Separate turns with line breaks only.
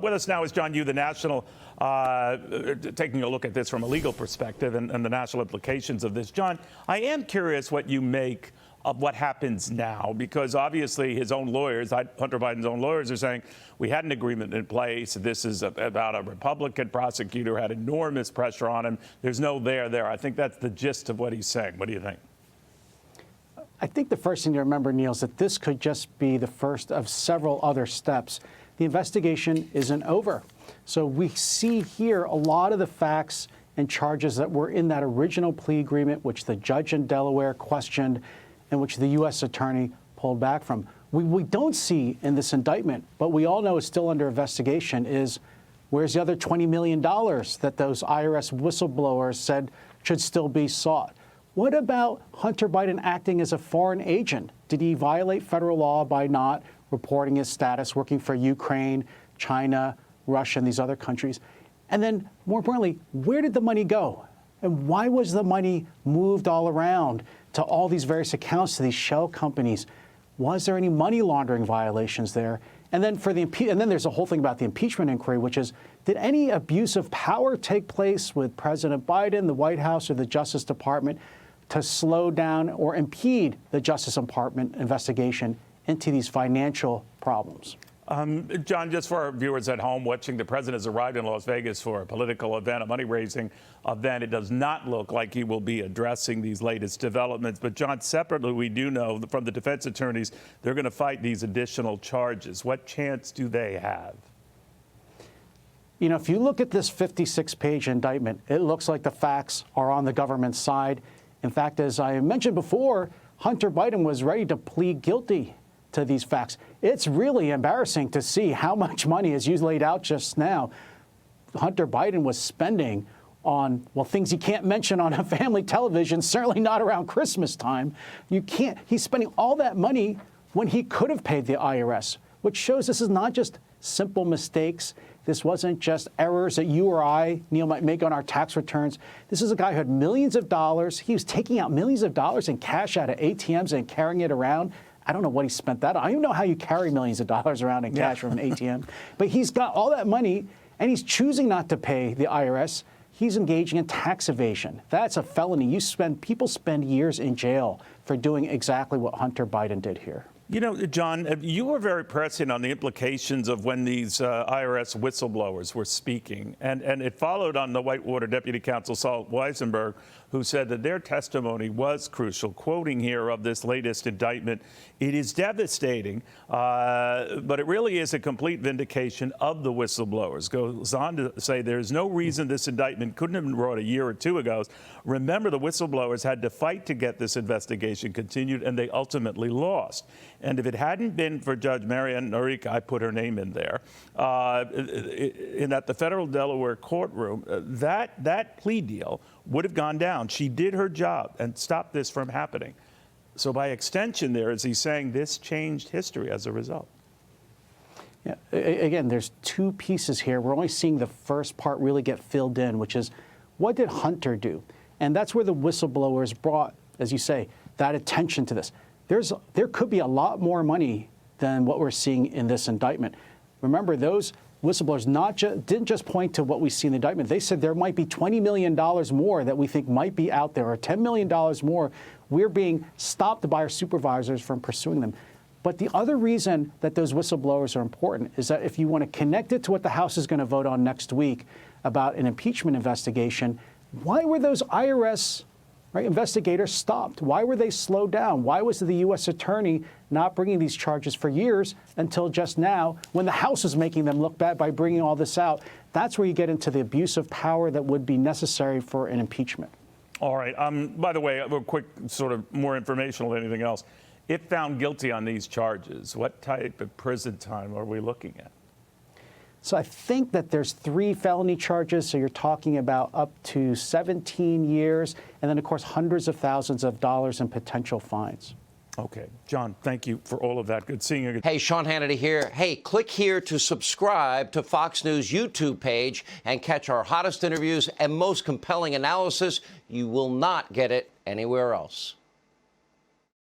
With us now is John Yoo, the national, taking a look at this from a legal perspective and the national implications of this. John, I am curious what you make of what happens now, because obviously his own lawyers, Hunter Biden's own lawyers, are saying we had an agreement in place. This is about a Republican prosecutor who had enormous pressure on him. There's no there. I think that's the gist of what he's saying. What do you think?
I think the first thing to remember, Neil, is that this could just be the first of several other steps. The investigation isn't over. So we see here a lot of the facts and charges that were in that original plea agreement, which the judge in Delaware questioned and which the U.S. attorney pulled back from. We don't see in this indictment, but we all know is still under investigation, is where's the other $20 million that those IRS whistleblowers said should still be sought? What about Hunter Biden acting as a foreign agent? Did he violate federal law by not reporting his status, working for Ukraine, China, Russia, and these other countries? And then, more importantly, where did the money go? And why was the money moved all around to all these various accounts, to these shell companies? Was there any money laundering violations there? And then and then there's a whole thing about the impeachment inquiry, which is, did any abuse of power take place with President Biden, the White House, or the Justice Department to slow down or impede the Justice Department investigation into these financial problems?
John, just for our viewers at home watching, the president has arrived in Las Vegas for a political event, a money-raising event. It does not look like he will be addressing these latest developments. But, John, separately, we do know from the defense attorneys they're going to fight these additional charges. What chance do they have?
You know, if you look at this 56-page indictment, it looks like the facts are on the government's side. In fact, as I mentioned before, Hunter Biden was ready to plead guilty to these facts. It's really embarrassing to see how much money, as you laid out just now, Hunter Biden was spending on, well, things you can't mention on a family television, certainly not around Christmas time. He's spending all that money when he could have paid the IRS, which shows this is not just simple mistakes. This wasn't just errors that you or I, Neil, might make on our tax returns. This is a guy who had millions of dollars. He was taking out millions of dollars in cash out of ATMs and carrying it around. I don't know what he spent that on. I don't even know how you carry millions of dollars around in cash from an ATM. But he's got all that money, and he's choosing not to pay the IRS. He's engaging in tax evasion. That's a felony. People spend years in jail for doing exactly what Hunter Biden did here.
You know, John, you were very prescient on the implications of when these IRS whistleblowers were speaking. And it followed on the Whitewater Deputy Counsel Saul Weisenberg, who said that their testimony was crucial. Quoting here of this latest indictment, it is devastating, but it really is a complete vindication of the whistleblowers. Goes on to say there's no reason this indictment couldn't have been brought a year or two ago. Remember, the whistleblowers had to fight to get this investigation continued, and they ultimately lost. And if it hadn't been for Judge Marianne Norica, I put her name in there, in the federal Delaware courtroom, that plea deal would have gone down. She did her job and stopped this from happening. So by extension there, is he saying this changed history as a result?
Yeah. Again, there's two pieces here. We're only seeing the first part really get filled in, which is, what did Hunter do? And that's where the whistleblowers brought, as you say, that attention to this. There could be a lot more money than what we're seeing in this indictment. Remember, those whistleblowers didn't just point to what we see in the indictment. They said there might be $20 million more that we think might be out there, or $10 million more. We're being stopped by our supervisors from pursuing them. But the other reason that those whistleblowers are important is that if you want to connect it to what the House is going to vote on next week about an impeachment investigation, why were those IRS investigators stopped? Why were they slowed down? Why was the U.S. attorney not bringing these charges for years until just now, when the House is making them look bad by bringing all this out? That's where you get into the abuse of power that would be necessary for an impeachment.
All right. By the way, a quick sort of more informational than anything else. If found guilty on these charges, what type of prison time are we looking at?
So I think that there's 3 felony charges. So you're talking about up to 17 years. And then, of course, hundreds of thousands of dollars in potential fines.
Okay. John, thank you for all of that. Good seeing you.
Hey, Sean Hannity here. Hey, click here to subscribe to Fox News YouTube page and catch our hottest interviews and most compelling analysis. You will not get it anywhere else.